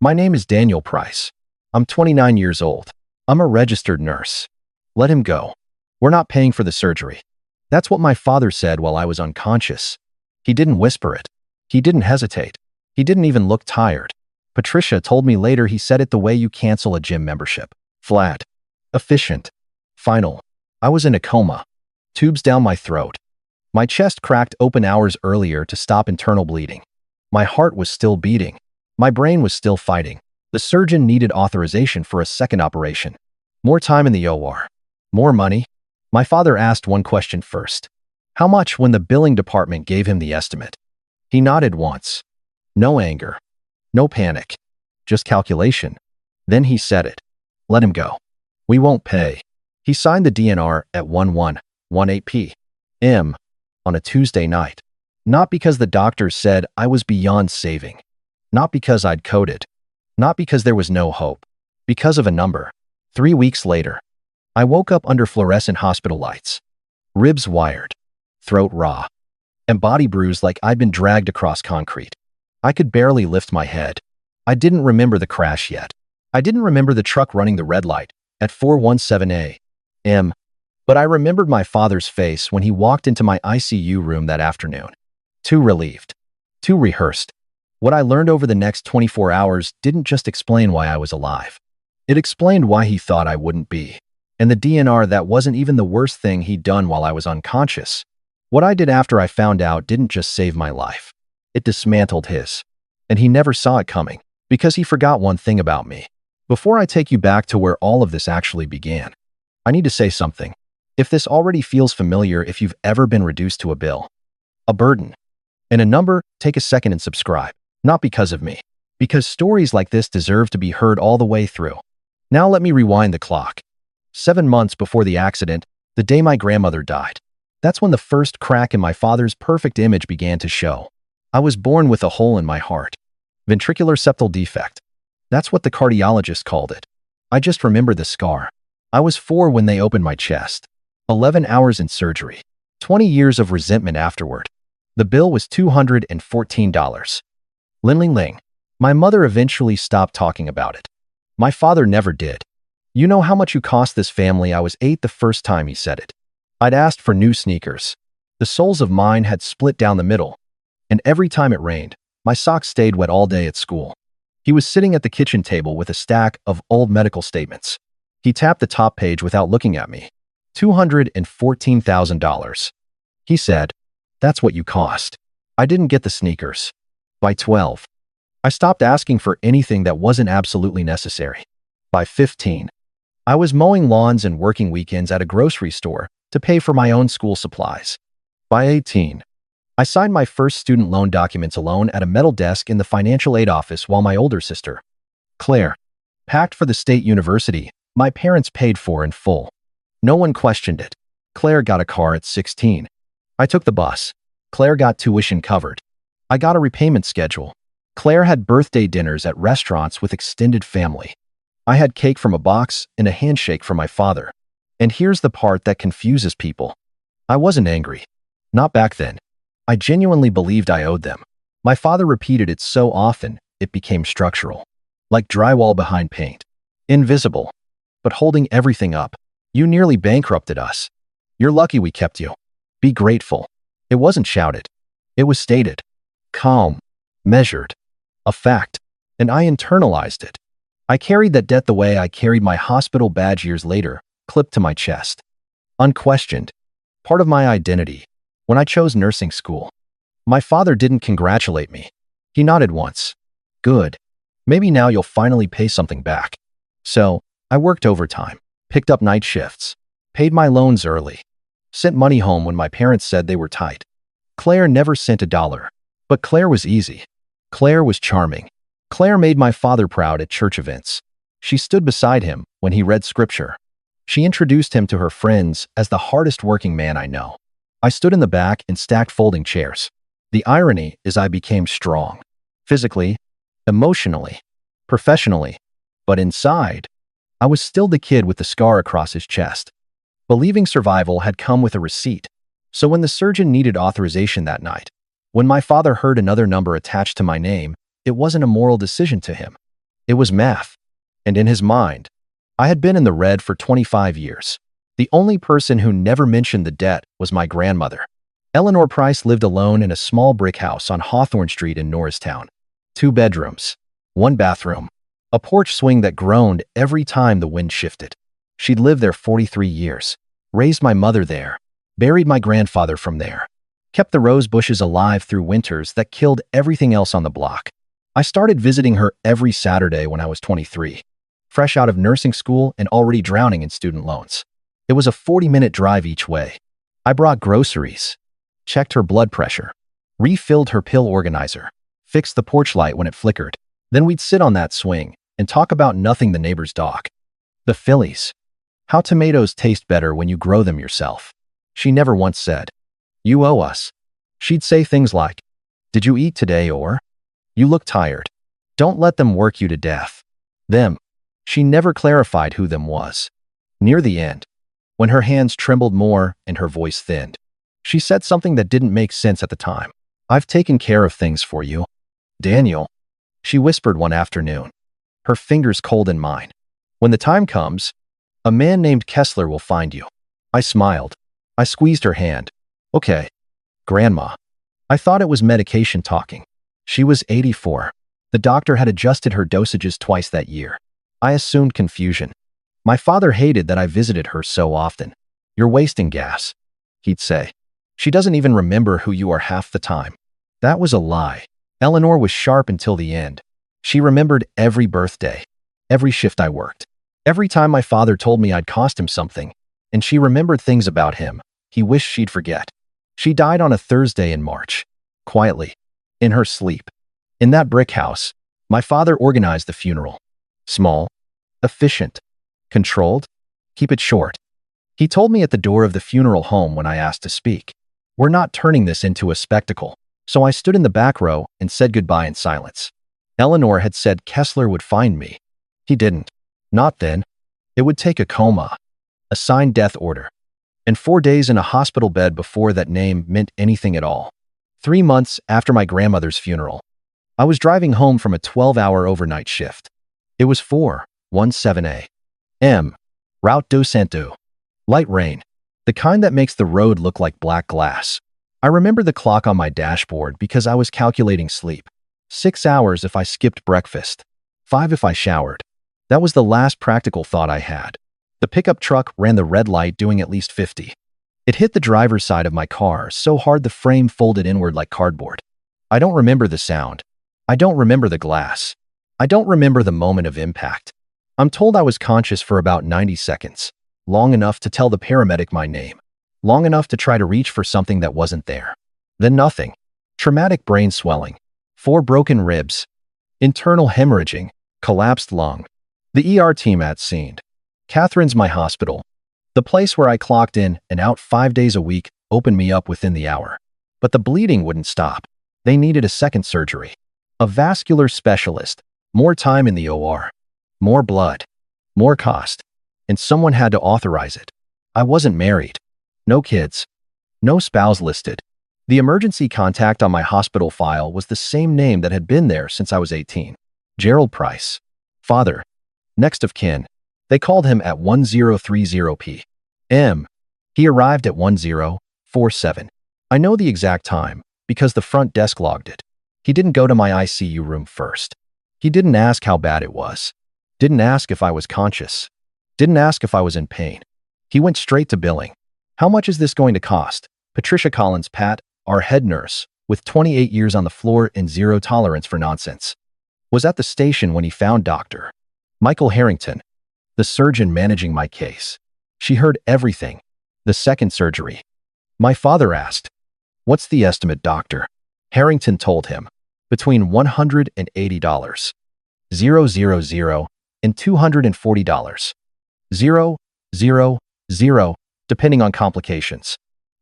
My name is Daniel Price. I'm 29 years old. I'm a registered nurse. Let him go. We're not paying for the surgery. That's what my father said while I was unconscious. He didn't whisper it. He didn't hesitate. He didn't even look tired. Patricia told me later he said it the way you cancel a gym membership. Flat. Efficient. Final. I was in a coma. Tubes down my throat. My chest cracked open hours earlier to stop internal bleeding. My heart was still beating. My brain was still fighting. The surgeon needed authorization for a second operation. More time in the OR. More money? My father asked one question first. How much when the billing department gave him the estimate? He nodded once. No anger. No panic. Just calculation. Then he said it. Let him go. We won't pay. He signed the DNR at 11:18 p.m. on a Tuesday night. Not because the doctors said I was beyond saving. Not because I'd coded. Not because there was no hope. Because of a number. 3 weeks later, I woke up under fluorescent hospital lights. Ribs wired. Throat raw. And body bruised like I'd been dragged across concrete. I could barely lift my head. I didn't remember the crash yet. I didn't remember the truck running the red light at 4:17 a.m. But I remembered my father's face when he walked into my ICU room that afternoon. Too relieved. Too rehearsed. What I learned over the next 24 hours didn't just explain why I was alive. It explained why he thought I wouldn't be. And the DNR, that wasn't even the worst thing he'd done while I was unconscious. What I did after I found out didn't just save my life. It dismantled his. And he never saw it coming, because he forgot one thing about me. Before I take you back to where all of this actually began, I need to say something. If this already feels familiar, if you've ever been reduced to a bill, a burden, and a number, take a second and subscribe. Not because of me. Because stories like this deserve to be heard all the way through. Now let me rewind the clock. 7 months before the accident, the day my grandmother died. That's when the first crack in my father's perfect image began to show. I was born with a hole in my heart. Ventricular septal defect. That's what the cardiologist called it. I just remember the scar. I was 4 when they opened my chest. 11 hours in surgery. 20 years of resentment afterward. The bill was $214. Ling ling. My mother eventually stopped talking about it. My father never did. You know how much you cost this family? I was 8 the first time he said it. I'd asked for new sneakers. The soles of mine had split down the middle. And every time it rained, my socks stayed wet all day at school. He was sitting at the kitchen table with a stack of old medical statements. He tapped the top page without looking at me. $214,000. He said, "That's what you cost." I didn't get the sneakers. By 12, I stopped asking for anything that wasn't absolutely necessary. By 15, I was mowing lawns and working weekends at a grocery store to pay for my own school supplies. By 18, I signed my first student loan documents alone at a metal desk in the financial aid office while my older sister, Claire, packed for the state university my parents paid for in full. No one questioned it. Claire got a car at 16. I took the bus. Claire got tuition covered. I got a repayment schedule. Claire had birthday dinners at restaurants with extended family. I had cake from a box and a handshake from my father. And here's the part that confuses people. I wasn't angry. Not back then. I genuinely believed I owed them. My father repeated it so often, it became structural. Like drywall behind paint. Invisible. But holding everything up. You nearly bankrupted us. You're lucky we kept you. Be grateful. It wasn't shouted. It was stated. Calm. Measured. A fact. And I internalized it. I carried that debt the way I carried my hospital badge years later, clipped to my chest. Unquestioned. Part of my identity. When I chose nursing school, my father didn't congratulate me. He nodded once. Good. Maybe now you'll finally pay something back. So, I worked overtime, picked up night shifts, paid my loans early, sent money home when my parents said they were tight. Claire never sent $1, but Claire was easy. Claire was charming. Claire made my father proud at church events. She stood beside him when he read scripture. She introduced him to her friends as the hardest working man I know. I stood in the back in stacked folding chairs. The irony is I became strong. Physically, emotionally, professionally. But inside, I was still the kid with the scar across his chest. Believing survival had come with a receipt. So when the surgeon needed authorization that night, when my father heard another number attached to my name, it wasn't a moral decision to him. It was math. And in his mind, I had been in the red for 25 years. The only person who never mentioned the debt was my grandmother. Eleanor Price lived alone in a small brick house on Hawthorne Street in Norristown. 2 bedrooms, 1 bathroom, a porch swing that groaned every time the wind shifted. She'd lived there 43 years, raised my mother there, buried my grandfather from there, kept the rose bushes alive through winters that killed everything else on the block. I started visiting her every Saturday when I was 23, fresh out of nursing school and already drowning in student loans. It was a 40-minute drive each way. I brought groceries, checked her blood pressure, refilled her pill organizer, fixed the porch light when it flickered. Then we'd sit on that swing and talk about nothing the neighbor's dog. The Phillies. How tomatoes taste better when you grow them yourself. She never once said, "You owe us." She'd say things like, "Did you eat today?" or, "You look tired. Don't let them work you to death." Them. She never clarified who them was. Near the end, when her hands trembled more and her voice thinned, she said something that didn't make sense at the time. "I've taken care of things for you, Daniel," she whispered one afternoon, her fingers cold in mine. "When the time comes, a man named Kessler will find you." I smiled. I squeezed her hand. "Okay, Grandma." I thought it was medication talking. She was 84. The doctor had adjusted her dosages twice that year. I assumed confusion. My father hated that I visited her so often. "You're wasting gas," he'd say. "She doesn't even remember who you are half the time." That was a lie. Eleanor was sharp until the end. She remembered every birthday, every shift I worked, every time my father told me I'd cost him something, and she remembered things about him he wished she'd forget. She died on a Thursday in March, quietly, in her sleep. In that brick house, my father organized the funeral. Small, efficient, controlled, keep it short. He told me at the door of the funeral home when I asked to speak, "We're not turning this into a spectacle." So I stood in the back row and said goodbye in silence. Eleanor had said Kessler would find me. He didn't. Not then. It would take a coma, a signed death order, and 4 days in a hospital bed before that name meant anything at all. 3 months after my grandmother's funeral, I was driving home from a 12-hour overnight shift. It was 4:17 a.m. Route do Santo. Light rain, the kind that makes the road look like black glass. I remember the clock on my dashboard because I was calculating sleep. 6 hours if I skipped breakfast, 5 if I showered. That was the last practical thought I had. The pickup truck ran the red light doing at least 50. It hit the driver's side of my car so hard the frame folded inward like cardboard. I don't remember the sound. I don't remember the glass. I don't remember the moment of impact. I'm told I was conscious for about 90 seconds, long enough to tell the paramedic my name, long enough to try to reach for something that wasn't there. Then nothing. Traumatic brain swelling, 4 broken ribs, internal hemorrhaging, collapsed lung. The ER team at scene. Catherine's my hospital. The place where I clocked in and out 5 days a week opened me up within the hour. But the bleeding wouldn't stop. They needed a second surgery. A vascular specialist. More time in the OR. More blood. More cost. And someone had to authorize it. I wasn't married. No kids. No spouse listed. The emergency contact on my hospital file was the same name that had been there since I was 18. Gerald Price. Father. Next of kin. They called him at 1030 p.m. He arrived at 1047. I know the exact time because the front desk logged it. He didn't go to my ICU room first. He didn't ask how bad it was. Didn't ask if I was conscious. Didn't ask if I was in pain. He went straight to billing. "How much is this going to cost?" Patricia Collins Pat, our head nurse, with 28 years on the floor and zero tolerance for nonsense, was at the station when he found Dr. Michael Harrington, the surgeon managing my case. She heard everything. The second surgery. My father asked, "What's the estimate, doctor?" Harrington told him, "Between $180, 000, and $240, 000, depending on complications.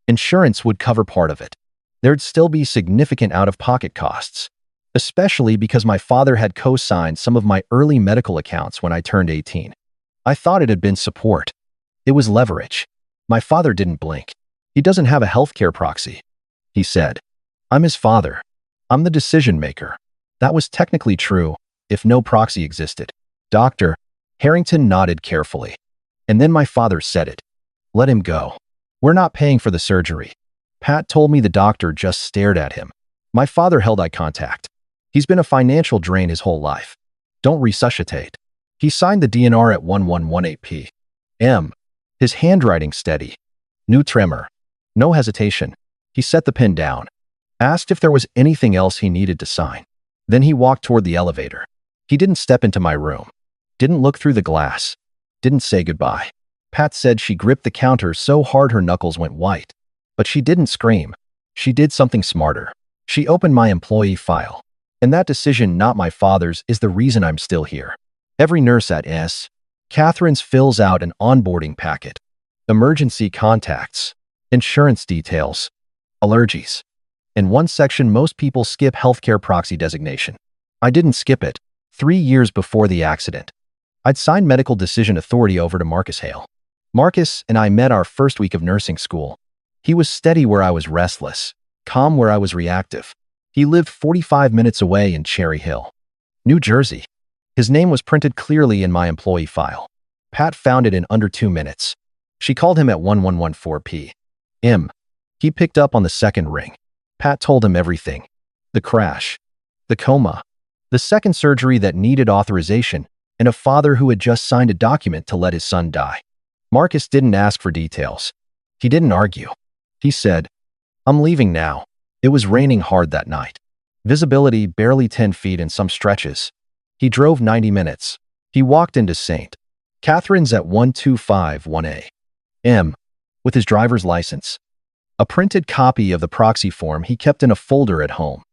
Insurance would cover part of it. There'd still be significant out-of-pocket costs, especially because my father had co-signed some of my early medical accounts when I turned 18. I thought it had been support. It was leverage. My father didn't blink. "He doesn't have a healthcare proxy," he said. "I'm his father. I'm the decision maker." That was technically true, if no proxy existed. Doctor, Harrington nodded carefully. And then my father said it. Let him go. We're not paying for the surgery. Pat told me the doctor just stared at him. My father held eye contact. He's been a financial drain his whole life. Don't resuscitate. He signed the DNR at 1118 p.m. His handwriting steady. No tremor. No hesitation. He set the pen down. Asked if there was anything else he needed to sign. Then he walked toward the elevator. He didn't step into my room. Didn't look through the glass. Didn't say goodbye. Pat said she gripped the counter so hard her knuckles went white. But she didn't scream. She did something smarter. She opened my employee file. And that decision, not my father's, is the reason I'm still here. Every nurse at S. Catherine's fills out an onboarding packet. Emergency contacts. Insurance details. Allergies. In one section, most people skip healthcare proxy designation. I didn't skip it. 3 years before the accident, I'd signed medical decision authority over to Marcus Hale. Marcus and I met our first week of nursing school. He was steady where I was restless, calm where I was reactive. He lived 45 minutes away in Cherry Hill, New Jersey. His name was printed clearly in my employee file. Pat found it in under 2 minutes. She called him at 1114 p.m. He picked up on the second ring. Pat told him everything. The crash, the coma, the second surgery that needed authorization, and a father who had just signed a document to let his son die. Marcus didn't ask for details. He didn't argue. He said, I'm leaving now. It was raining hard that night. Visibility barely 10 feet in some stretches. He drove 90 minutes. He walked into St. Catherine's at 1251 a.m. with his driver's license. A printed copy of the proxy form he kept in a folder at home,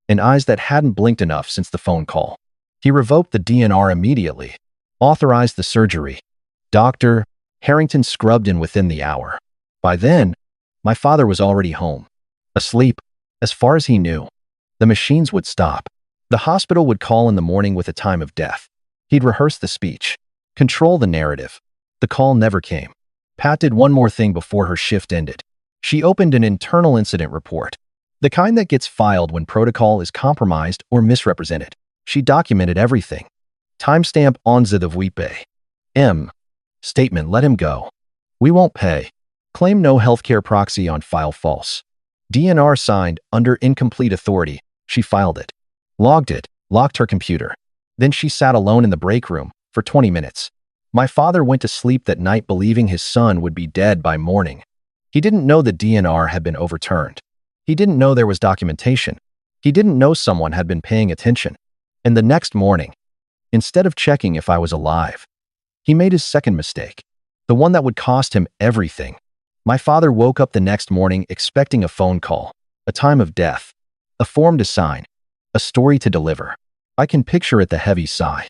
and eyes that hadn't blinked enough since the phone call. He revoked the DNR immediately, authorized the surgery. Dr. Harrington scrubbed in within the hour. By then, my father was already home, asleep, as far as he knew. The machines would stop. The hospital would call in the morning with a time of death. He'd rehearse the speech, control the narrative. The call never came. Pat did one more thing before her shift ended. She opened an internal incident report, the kind that gets filed when protocol is compromised or misrepresented. She documented everything. Timestamp Onze de Vuipe. M. Statement, let him go. We won't pay. Claim no healthcare proxy on file false. DNR signed under incomplete authority. She filed it. Logged it. Locked her computer. Then she sat alone in the break room for 20 minutes. My father went to sleep that night believing his son would be dead by morning. He didn't know the DNR had been overturned. He didn't know there was documentation. He didn't know someone had been paying attention. And the next morning, instead of checking if I was alive, he made his second mistake, the one that would cost him everything. My father woke up the next morning expecting a phone call, a time of death, a form to sign, a story to deliver. I can picture it, the heavy sigh,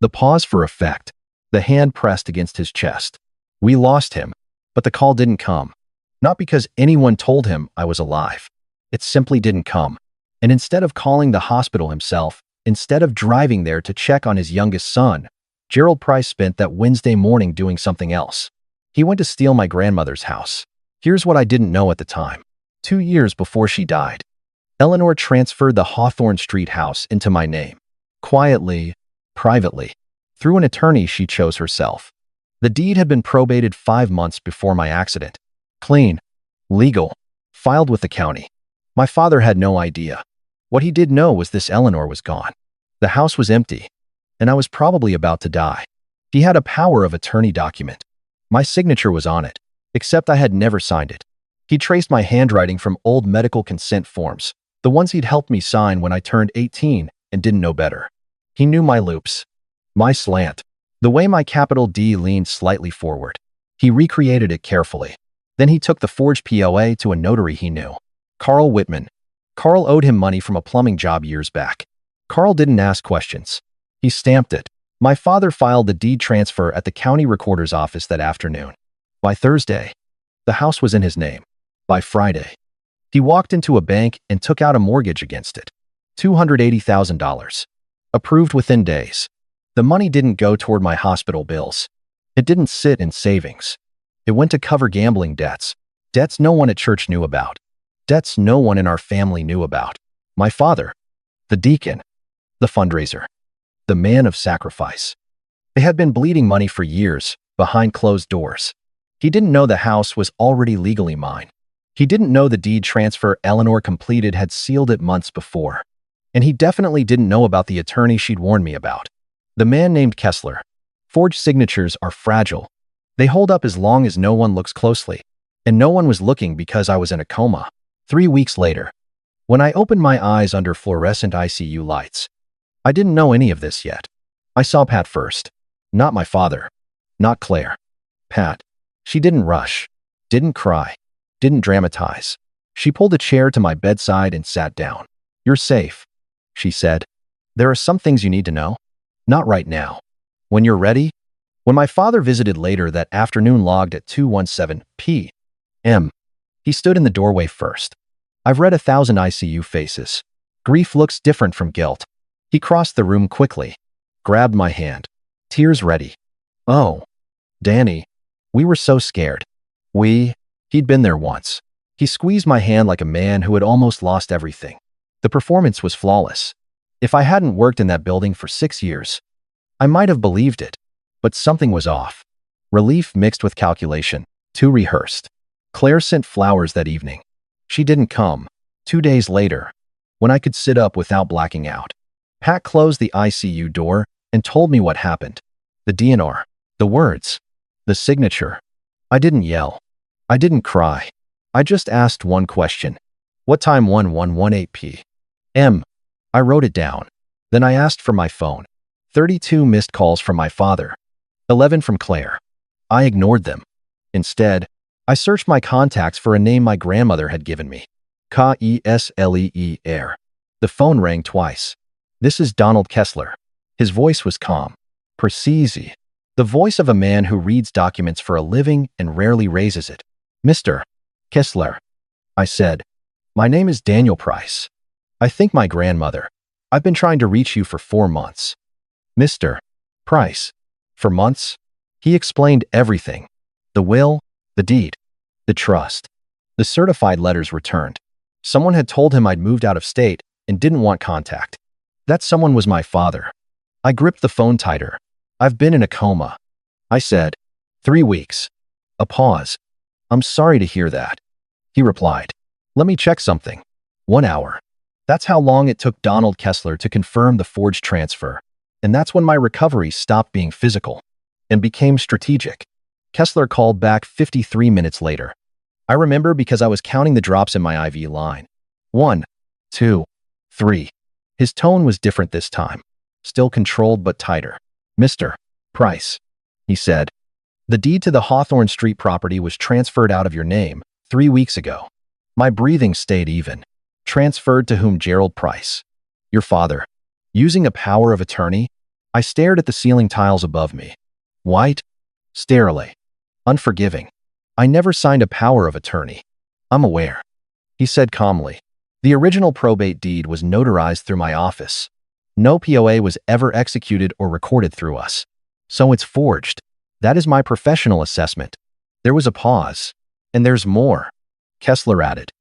the pause for effect, the hand pressed against his chest. We lost him, but the call didn't come. Not because anyone told him I was alive. It simply didn't come. And instead of calling the hospital himself, instead of driving there to check on his youngest son, Gerald Price spent that Wednesday morning doing something else. He went to steal my grandmother's house. Here's what I didn't know at the time. 2 years before she died, Eleanor transferred the Hawthorne Street house into my name. Quietly, privately, through an attorney she chose herself. The deed had been probated 5 months before my accident. Clean, legal, filed with the county. My father had no idea. What he did know was this: Eleanor was gone. The house was empty, and I was probably about to die. He had a power of attorney document. My signature was on it, except I had never signed it. He traced my handwriting from old medical consent forms, the ones he'd helped me sign when I turned 18 and didn't know better. He knew my loops, my slant, the way my capital D leaned slightly forward. He recreated it carefully. Then he took the forged POA to a notary he knew, Carl Whitman. Carl owed him money from a plumbing job years back. Carl didn't ask questions. He stamped it. My father filed the deed transfer at the county recorder's office that afternoon. By Thursday, the house was in his name. By Friday, he walked into a bank and took out a mortgage against it. $280,000. Approved within days. The money didn't go toward my hospital bills. It didn't sit in savings. It went to cover gambling debts. Debts no one at church knew about. Debts no one in our family knew about. My father, the deacon, the fundraiser. the man of sacrifice. They had been bleeding money for years, behind closed doors. He didn't know the house was already legally mine. He didn't know the deed transfer Eleanor completed had sealed it months before. And he definitely didn't know about the attorney she'd warned me about. The man named Kessler. Forged signatures are fragile. They hold up as long as no one looks closely. And no one was looking because I was in a coma. 3 weeks later, when I opened my eyes under fluorescent ICU lights, I didn't know any of this yet. I saw Pat first. Not my father. Not Claire. Pat. She didn't rush. Didn't cry. Didn't dramatize. She pulled a chair to my bedside and sat down. "You're safe," she said. "There are some things you need to know. Not right now. When you're ready." When my father visited later that afternoon logged at 2:17 p.m., he stood in the doorway first. I've read 1,000 ICU faces. Grief looks different from guilt. He crossed the room quickly, grabbed my hand, tears ready. "Oh, Danny, we were so scared." He'd been there once. He squeezed my hand like a man who had almost lost everything. The performance was flawless. If I hadn't worked in that building for 6 years, I might have believed it. But something was off. Relief mixed with calculation. Too rehearsed. Claire sent flowers that evening. She didn't come. 2 days later, when I could sit up without blacking out, Pat closed the ICU door and told me what happened. The DNR. The words. The signature. I didn't yell. I didn't cry. I just asked one question. What time? 11:18 p.m. I wrote it down. Then I asked for my phone. 32 missed calls from my father. 11 from Claire. I ignored them. Instead, I searched my contacts for a name my grandmother had given me. Kessler. The phone rang twice. "This is Donald Kessler." His voice was calm. Precise. The voice of a man who reads documents for a living and rarely raises it. "Mr. Kessler," I said. "My name is Daniel Price. I think my grandmother. I've been trying to reach you for 4 months." "Mr. Price. For months?" He explained everything. The will, the deed, the trust. The certified letters returned. Someone had told him I'd moved out of state and didn't want contact. That someone was my father. I gripped the phone tighter. "I've been in a coma," I said. 3 weeks. A pause. "I'm sorry to hear that," he replied. "Let me check something." 1 hour. That's how long it took Donald Kessler to confirm the forged transfer. And that's when my recovery stopped being physical and became strategic. Kessler called back 53 minutes later. I remember because I was counting the drops in my IV line. 1, 2, 3. His tone was different this time. Still controlled but tighter. "Mr. Price," he said. "The deed to the Hawthorne Street property was transferred out of your name 3 weeks ago." My breathing stayed even. "Transferred to whom?" "Gerald Price. Your father." Using a power of attorney, I stared at the ceiling tiles above me. White, sterile, unforgiving. "I never signed a power of attorney." "I'm aware," he said calmly. "The original probate deed was notarized through my office. No POA was ever executed or recorded through us. So it's forged. That is my professional assessment." There was a pause. "And there's more," Kessler added.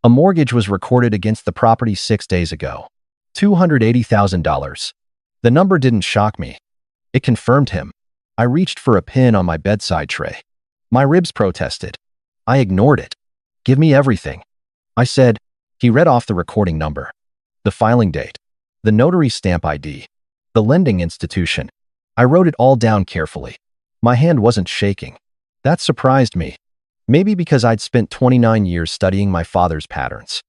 "A mortgage was recorded against the property 6 days ago. $280,000. The number didn't shock me. It confirmed him. I reached for a pin on my bedside tray. My ribs protested. I ignored it. "Give me everything," I said. He read off the recording number, the filing date, the notary stamp ID, the lending institution. I wrote it all down carefully. My hand wasn't shaking. That surprised me. Maybe because I'd spent 29 years studying my father's patterns.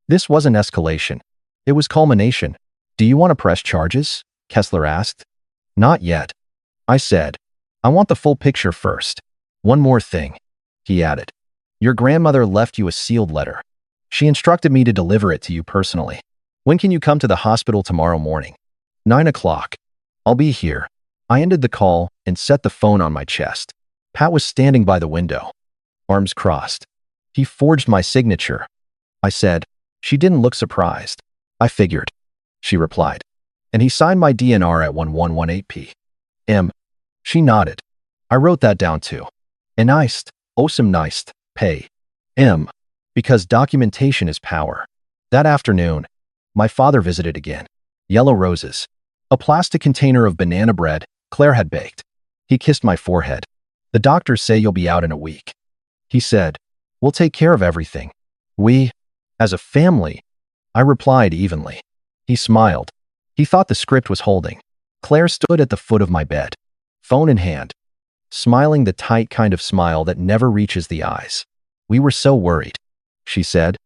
This wasn't escalation. It was culmination. "Do you want to press charges?" Kessler asked. "Not yet," I said. "I want the full picture first." "One more thing," he added. "Your grandmother left you a sealed letter. She instructed me to deliver it to you personally. When can you come to the hospital tomorrow morning?" 9 o'clock. "I'll be here." I ended the call and set the phone on my chest. Pat was standing by the window, arms crossed. "He forged my signature," I said. She didn't look surprised. "I figured," she replied. "And he signed my DNR at 11:18 p.m. She nodded. "I wrote that down too. And iced, awesome niced, pay. Because documentation is power." That afternoon, my father visited again. Yellow roses. A plastic container of banana bread Claire had baked. He kissed my forehead. The doctors say you'll be out in a week. He said, we'll take care of everything. We, as a family, I replied evenly. He smiled. He thought the script was holding. Claire stood at the foot of my bed, phone in hand, smiling the tight kind of smile that never reaches the eyes. We were so worried, she said.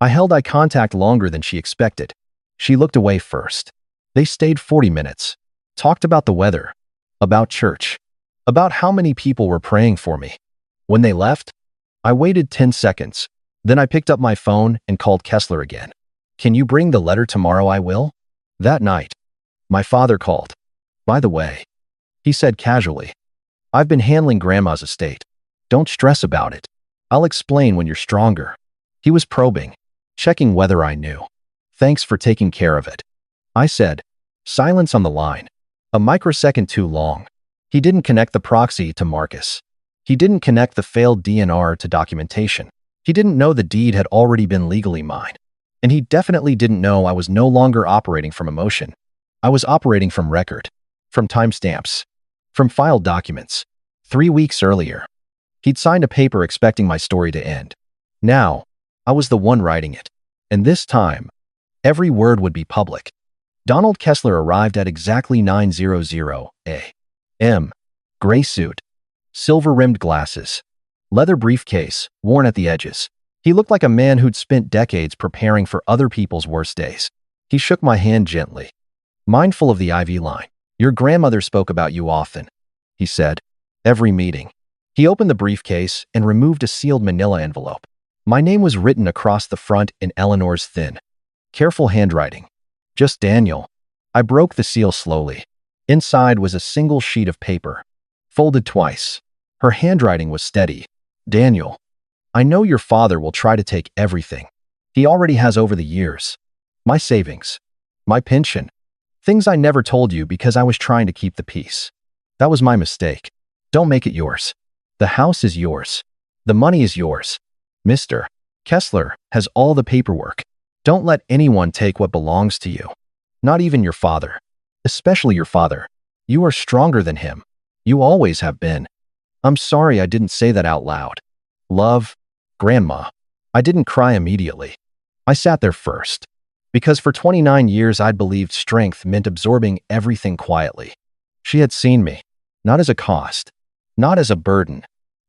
I held eye contact longer than she expected. She looked away first. They stayed 40 minutes, talked about the weather, about church, about how many people were praying for me. When they left, I waited 10 seconds. Then I picked up my phone and called Kessler again. Can you bring the letter tomorrow? I will. That night, my father called. By the way, he said casually, I've been handling Grandma's estate. Don't stress about it. I'll explain when you're stronger. He was probing, checking whether I knew. Thanks for taking care of it, I said. Silence on the line. A microsecond too long. He didn't connect the proxy to Marcus. He didn't connect the failed DNR to documentation. He didn't know the deed had already been legally mine. And he definitely didn't know I was no longer operating from emotion. I was operating from record, from timestamps, from filed documents. 3 weeks earlier, he'd signed a paper expecting my story to end. Now, I was the one writing it. And this time, every word would be public. Donald Kessler arrived at exactly 9:00 a.m. Gray suit, silver-rimmed glasses, leather briefcase, worn at the edges. He looked like a man who'd spent decades preparing for other people's worst days. He shook my hand gently, mindful of the IV line. Your grandmother spoke about you often, he said. Every meeting. He opened the briefcase and removed a sealed manila envelope. My name was written across the front in Eleanor's thin, careful handwriting. Just Daniel. I broke the seal slowly. Inside was a single sheet of paper, folded twice. Her handwriting was steady. Daniel, I know your father will try to take everything. He already has over the years. My savings, my pension, things I never told you because I was trying to keep the peace. That was my mistake. Don't make it yours. The house is yours. The money is yours. Mr. Kessler has all the paperwork. Don't let anyone take what belongs to you. Not even your father. Especially your father. You are stronger than him. You always have been. I'm sorry I didn't say that out loud. Love, Grandma. I didn't cry immediately. I sat there first. Because for 29 years I'd believed strength meant absorbing everything quietly. She had seen me, not as a cost, not as a burden,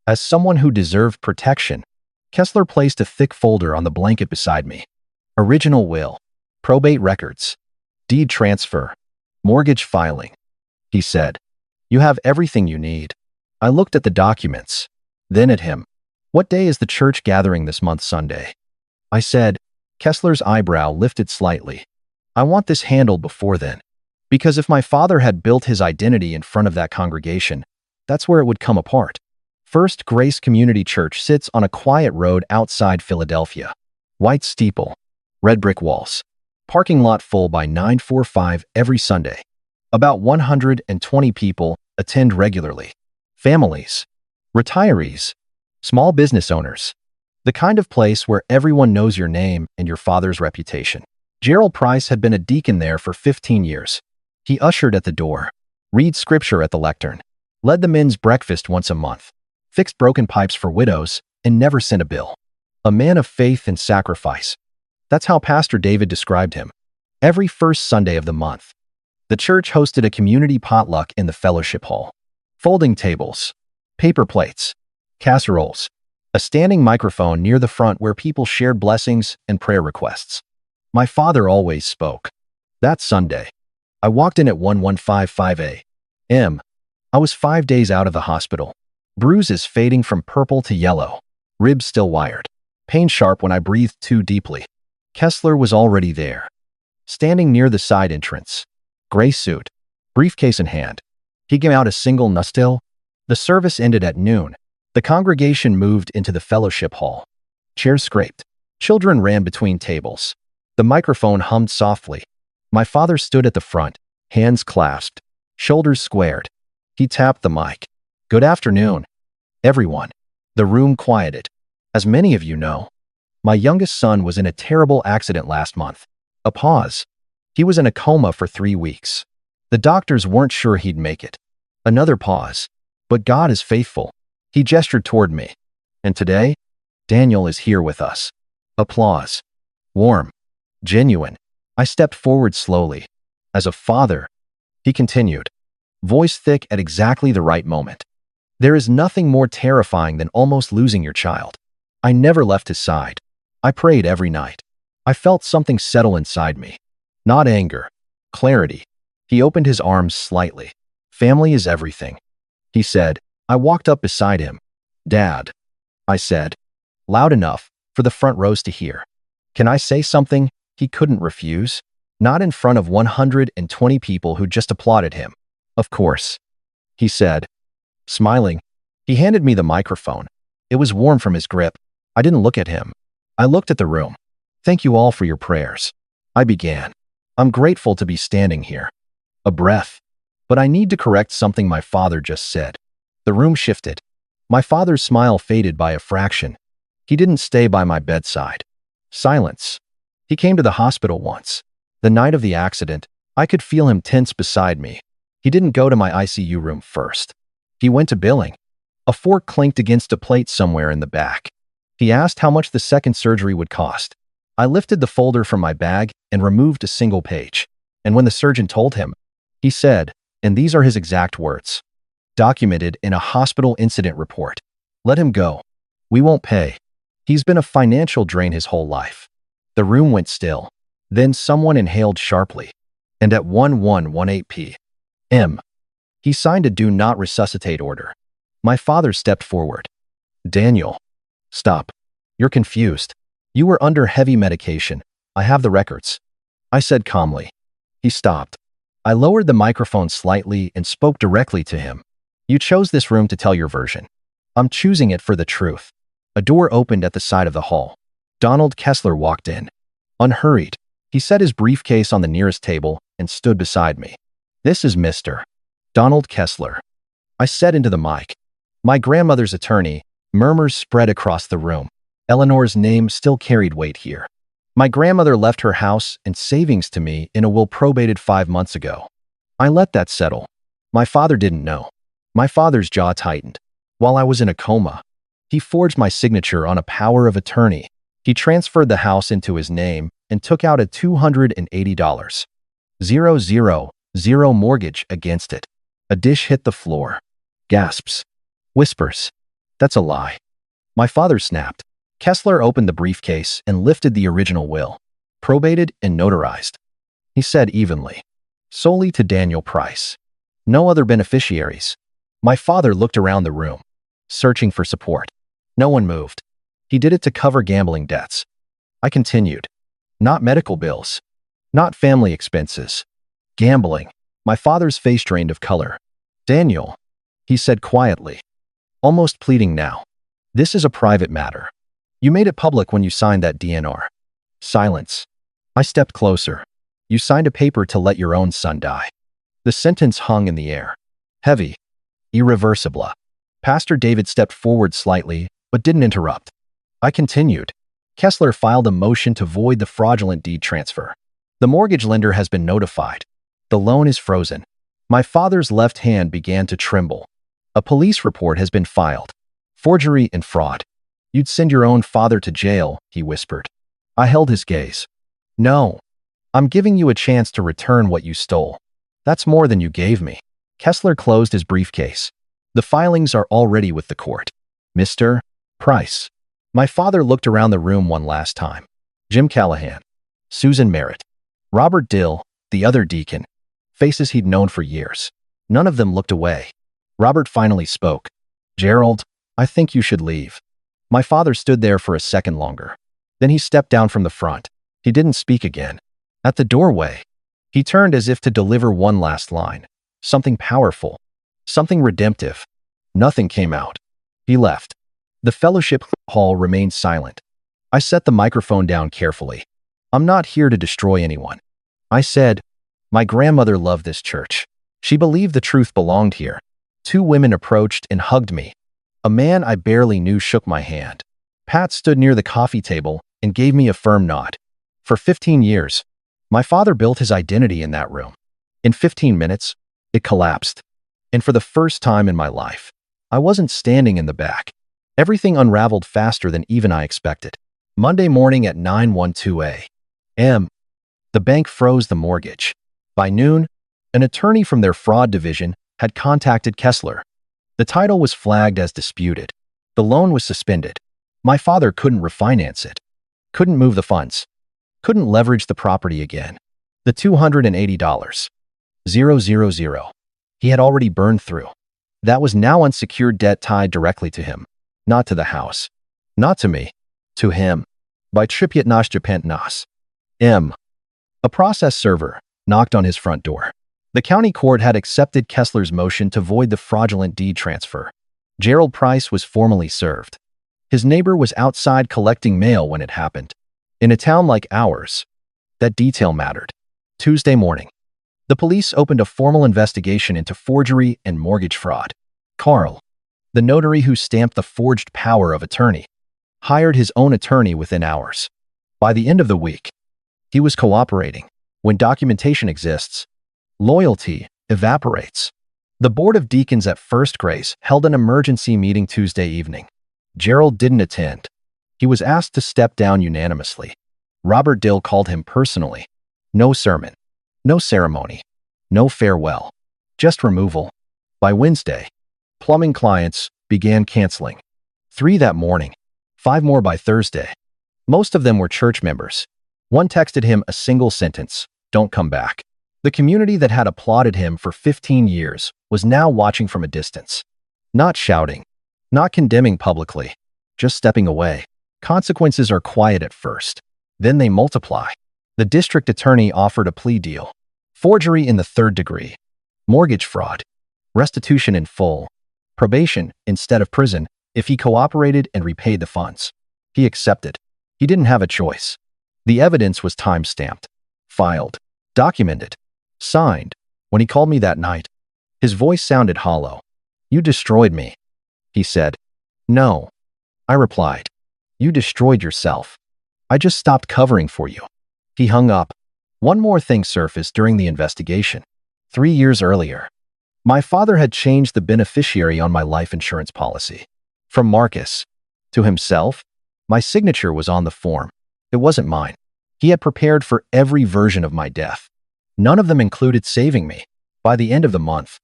as someone who deserved protection. Kessler placed a thick folder on the blanket beside me. Original will, probate records, deed transfer, mortgage filing. He said, you have everything you need. I looked at the documents, then at him. What day is the church gathering this month? Sunday. I said. Kessler's eyebrow lifted slightly. I want this handled before then. Because if my father had built his identity in front of that congregation, that's where it would come apart. First Grace Community Church sits on a quiet road outside Philadelphia. White steeple, red brick walls. Parking lot full by 9:45 every Sunday. About 120 people attend regularly. Families, retirees, small business owners. The kind of place where everyone knows your name and your father's reputation. Gerald Price had been a deacon there for 15 years. He ushered at the door, read scripture at the lectern, led the men's breakfast once a month, fixed broken pipes for widows, and never sent a bill. A man of faith and sacrifice. That's how Pastor David described him. Every first Sunday of the month, the church hosted a community potluck in the fellowship hall. Folding tables, paper plates, casseroles, a standing microphone near the front where people shared blessings and prayer requests. My father always spoke. That Sunday, I walked in at 11:55 a.m. I was 5 days out of the hospital. Bruises fading from purple to yellow. Ribs still wired. Pain sharp when I breathed too deeply. Kessler was already there, standing near the side entrance. Gray suit, briefcase in hand. He gave out a single nustil. The service ended at noon. The congregation moved into the fellowship hall. Chairs scraped. Children ran between tables. The microphone hummed softly. My father stood at the front, hands clasped, shoulders squared. He tapped the mic. Good afternoon, everyone. The room quieted. As many of you know, my youngest son was in a terrible accident last month. A pause. He was in a coma for 3 weeks. The doctors weren't sure he'd make it. Another pause. But God is faithful. He gestured toward me. And today, Daniel is here with us. Applause. Warm. Genuine. I stepped forward slowly. As a father, he continued, voice thick at exactly the right moment. There is nothing more terrifying than almost losing your child. I never left his side. I prayed every night. I felt something settle inside me. Not anger. Clarity. He opened his arms slightly. Family is everything, he said. I walked up beside him. Dad, I said, loud enough for the front rows to hear. Can I say something? He couldn't refuse. Not in front of 120 people who just applauded him. Of course, he said, smiling. He handed me the microphone. It was warm from his grip. I didn't look at him. I looked at the room. Thank you all for your prayers. I began. I'm grateful to be standing here. A breath. But I need to correct something my father just said. The room shifted. My father's smile faded by a fraction. He didn't stay by my bedside. Silence. He came to the hospital once. The night of the accident, I could feel him tense beside me. He didn't go to my ICU room first. He went to billing. A fork clinked against a plate somewhere in the back. He asked how much the second surgery would cost. I lifted the folder from my bag and removed a single page. And when the surgeon told him, he said, and these are his exact words, documented in a hospital incident report, let him go. We won't pay. He's been a financial drain his whole life. The room went still. Then someone inhaled sharply. And at 11:18 p.m., he signed a Do Not Resuscitate order. My father stepped forward. Daniel, stop. You're confused. You were under heavy medication. I have the records, I said calmly. He stopped. I lowered the microphone slightly and spoke directly to him. You chose this room to tell your version. I'm choosing it for the truth. A door opened at the side of the hall. Donald Kessler walked in. Unhurried, he set his briefcase on the nearest table and stood beside me. This is Mr. Donald Kessler, I said into the mic. My grandmother's attorney. Murmurs spread across the room. Eleanor's name still carried weight here. My grandmother left her house and savings to me in a will probated 5 months ago. I let that settle. My father didn't know. My father's jaw tightened. While I was in a coma, he forged my signature on a power of attorney. He transferred the house into his name and took out a $280,000 mortgage against it. A dish hit the floor. Gasps. Whispers. That's a lie. My father snapped. Kessler opened the briefcase and lifted the original will, probated and notarized. He said evenly, solely to Daniel Price. No other beneficiaries. My father looked around the room, searching for support. No one moved. He did it to cover gambling debts. I continued. Not medical bills. Not family expenses. Gambling. My father's face drained of color. Daniel, he said quietly, almost pleading now. This is a private matter. You made it public when you signed that DNR. Silence. I stepped closer. You signed a paper to let your own son die. The sentence hung in the air. Heavy. Irreversible. Pastor David stepped forward slightly, but didn't interrupt. I continued. Kessler filed a motion to void the fraudulent deed transfer. The mortgage lender has been notified. The loan is frozen. My father's left hand began to tremble. A police report has been filed. Forgery and fraud. You'd send your own father to jail, he whispered. I held his gaze. No. I'm giving you a chance to return what you stole. That's more than you gave me. Kessler closed his briefcase. The filings are already with the court. Mr. Price. My father looked around the room one last time. Jim Callahan. Susan Merritt. Robert Dill, the other deacon. Faces he'd known for years. None of them looked away. Robert finally spoke. Gerald, I think you should leave. My father stood there for a second longer. Then he stepped down from the front. He didn't speak again. At the doorway, he turned as if to deliver one last line. Something powerful. Something redemptive. Nothing came out. He left. The fellowship hall remained silent. I set the microphone down carefully. I'm not here to destroy anyone. I said, my grandmother loved this church. She believed the truth belonged here. 2 women approached and hugged me. A man I barely knew shook my hand. Pat stood near the coffee table and gave me a firm nod. For 15 years, my father built his identity in that room. In 15 minutes, it collapsed. And for the first time in my life, I wasn't standing in the back. Everything unraveled faster than even I expected. Monday morning at 9:12 a.m., the bank froze the mortgage. By noon, an attorney from their fraud division had contacted Kessler. The title was flagged as disputed. The loan was suspended. My father couldn't refinance it, couldn't move the funds, couldn't leverage the property again. The $280,000 he had already burned through. That was now unsecured debt tied directly to him, not to the house, not to me, to him. By Tripyat Nash Japant Nas. M. A process server knocked on his front door. The county court had accepted Kessler's motion to void the fraudulent deed transfer. Gerald Price was formally served. His neighbor was outside collecting mail when it happened. In a town like ours, that detail mattered. Tuesday morning, the police opened a formal investigation into forgery and mortgage fraud. Carl, the notary who stamped the forged power of attorney, hired his own attorney within hours. By the end of the week, he was cooperating. When documentation exists, loyalty evaporates. The Board of Deacons at First Grace held an emergency meeting Tuesday evening. Gerald didn't attend. He was asked to step down unanimously. Robert Dill called him personally. No sermon, no ceremony, no farewell, just removal. By Wednesday, plumbing clients began canceling. 3 that morning, 5 more by Thursday. Most of them were church members. One texted him a single sentence, "Don't come back." The community that had applauded him for 15 years was now watching from a distance. Not shouting, not condemning publicly, just stepping away. Consequences are quiet at first. Then they multiply. The district attorney offered a plea deal. Forgery in the 3rd degree. Mortgage fraud. Restitution in full. Probation instead of prison if he cooperated and repaid the funds. He accepted. He didn't have a choice. The evidence was time-stamped, filed, documented, signed. When he called me that night, his voice sounded hollow. "You destroyed me," he said. "No," I replied. "You destroyed yourself. I just stopped covering for you." He hung up. One more thing surfaced during the investigation. 3 years earlier, my father had changed the beneficiary on my life insurance policy. From Marcus to himself, my signature was on the form. It wasn't mine. He had prepared for every version of my death. None of them included saving me. By the end of the month,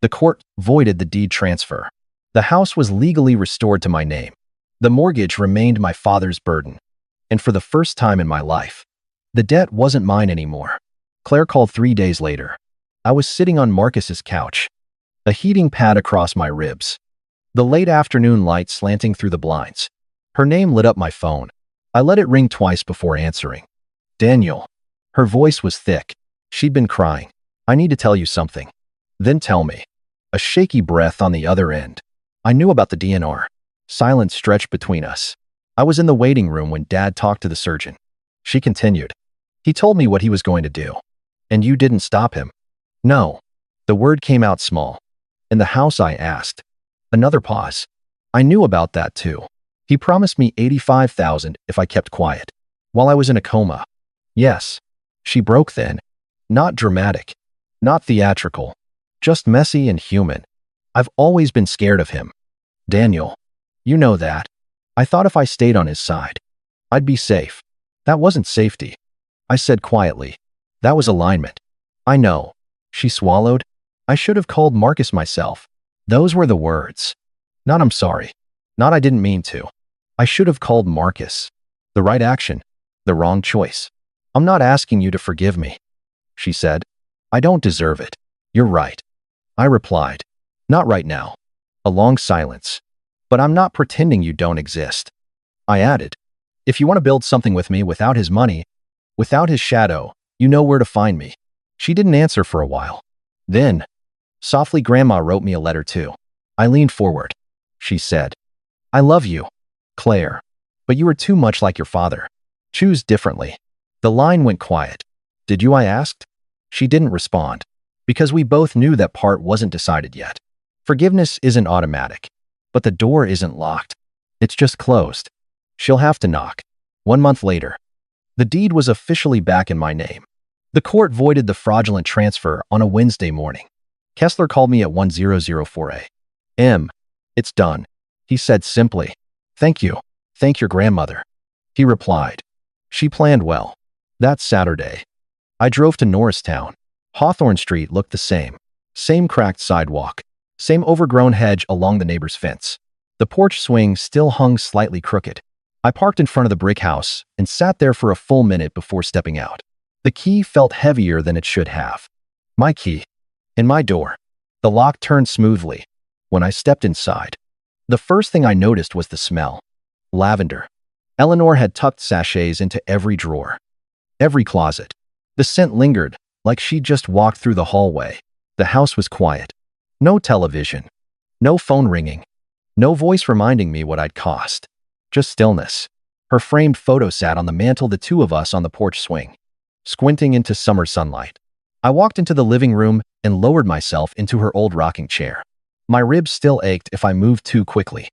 the court voided the deed transfer. The house was legally restored to my name. The mortgage remained my father's burden. And for the first time in my life, the debt wasn't mine anymore. Claire called 3 days later. I was sitting on Marcus's couch, a heating pad across my ribs, the late afternoon light slanting through the blinds. Her name lit up my phone. I let it ring twice before answering. "Daniel." Her voice was thick. She'd been crying. "I need to tell you something." "Then tell me." A shaky breath on the other end. I knew about the DNR. Silence stretched between us. I was in the waiting room when Dad talked to the surgeon. She continued. "He told me what he was going to do. And you didn't stop him." "No." The word came out small. "In the house?" I asked. Another pause. "I knew about that too. He promised me $85,000 if I kept quiet. While I was in a coma." "Yes." She broke then. Not dramatic. Not theatrical. Just messy and human. "I've always been scared of him. Daniel. You know that. I thought if I stayed on his side, I'd be safe." "That wasn't safety," I said quietly. "That was alignment." "I know." She swallowed. "I should have called Marcus myself." Those were the words. Not "I'm sorry." Not "I didn't mean to." I should have called Marcus. The right action. The wrong choice. "I'm not asking you to forgive me," she said. "I don't deserve it." "You're right," I replied. "Not right now." A long silence. "But I'm not pretending you don't exist." I added. "If you want to build something with me without his money, without his shadow, you know where to find me." She didn't answer for a while. Then, softly, "Grandma wrote me a letter too." I leaned forward. She said, "I love you, Claire, but you are too much like your father. Choose differently." The line went quiet. "Did you?" I asked. She didn't respond, because we both knew that part wasn't decided yet. Forgiveness isn't automatic, but the door isn't locked. It's just closed. She'll have to knock. 1 month later, the deed was officially back in my name. The court voided the fraudulent transfer on a Wednesday morning. Kessler called me at 1004 a.m. It's done, he said simply. Thank you. Thank your grandmother, he replied. She planned well. That Saturday, I drove to Norristown. Hawthorne Street looked the same. Same cracked sidewalk. Same overgrown hedge along the neighbor's fence. The porch swing still hung slightly crooked. I parked in front of the brick house and sat there for a full minute before stepping out. The key felt heavier than it should have. My key. In my door. The lock turned smoothly. When I stepped inside, the first thing I noticed was the smell. Lavender. Eleanor had tucked sachets into every drawer. Every closet. The scent lingered, like she'd just walked through the hallway. The house was quiet. No television. No phone ringing. No voice reminding me what I'd cost. Just stillness. Her framed photo sat on the mantel, the two of us on the porch swing, squinting into summer sunlight. I walked into the living room and lowered myself into her old rocking chair. My ribs still ached if I moved too quickly,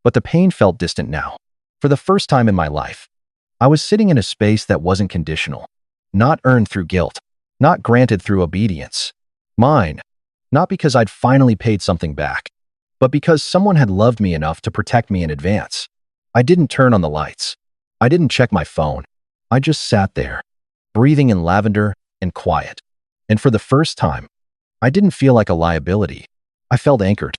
but the pain felt distant now. For the first time in my life, I was sitting in a space that wasn't conditional, not earned through guilt, not granted through obedience. Mine, not because I'd finally paid something back, but because someone had loved me enough to protect me in advance. I didn't turn on the lights. I didn't check my phone. I just sat there, breathing in lavender and quiet. And for the first time, I didn't feel like a liability. I felt anchored.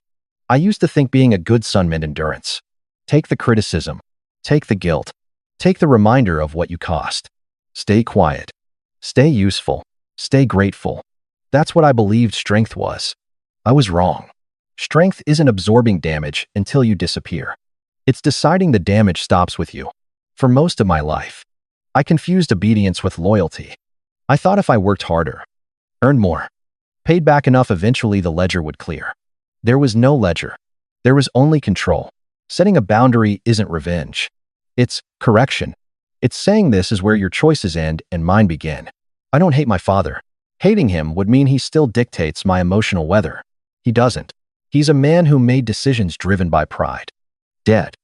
I used to think being a good son meant endurance. Take the criticism. Take the guilt. Take the reminder of what you cost. Stay quiet. Stay useful. Stay grateful. That's what I believed strength was. I was wrong. Strength isn't absorbing damage until you disappear. It's deciding the damage stops with you. For most of my life, I confused obedience with loyalty. I thought if I worked harder, earned more, paid back enough, eventually the ledger would clear. There was no ledger. There was only control. Setting a boundary isn't revenge. It's correction. It's saying this is where your choices end and mine begin. I don't hate my father. Hating him would mean he still dictates my emotional weather. He doesn't. He's a man who made decisions driven by pride, debt,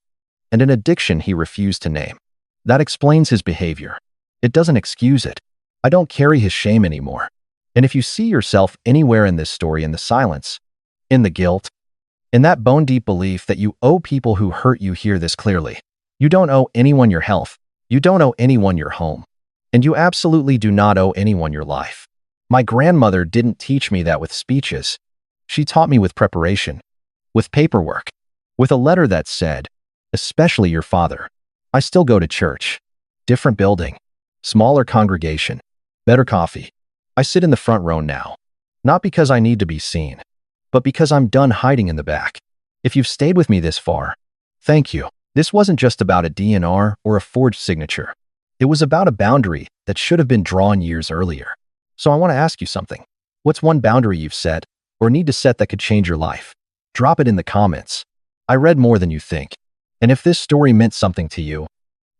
and an addiction he refused to name. That explains his behavior. It doesn't excuse it. I don't carry his shame anymore. And if you see yourself anywhere in this story, in the silence, in the guilt, in that bone-deep belief that you owe people who hurt you, hear this clearly. You don't owe anyone your health. You don't owe anyone your home. And you absolutely do not owe anyone your life. My grandmother didn't teach me that with speeches. She taught me with preparation, with paperwork, with a letter that said, especially your father. I still go to church. Different building, smaller congregation, better coffee. I sit in the front row now, not because I need to be seen, but because I'm done hiding in the back. If you've stayed with me this far, thank you. This wasn't just about a DNR or a forged signature. It was about a boundary that should have been drawn years earlier. So I want to ask you something. What's one boundary you've set or need to set that could change your life? Drop it in the comments. I read more than you think. And if this story meant something to you,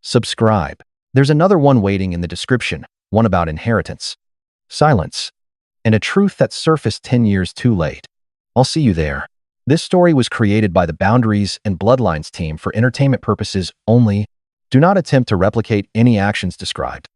subscribe. There's another one waiting in the description, one about inheritance, silence, and a truth that surfaced 10 years too late. I'll see you there. This story was created by the Boundaries and Bloodlines team for entertainment purposes only. Do not attempt to replicate any actions described.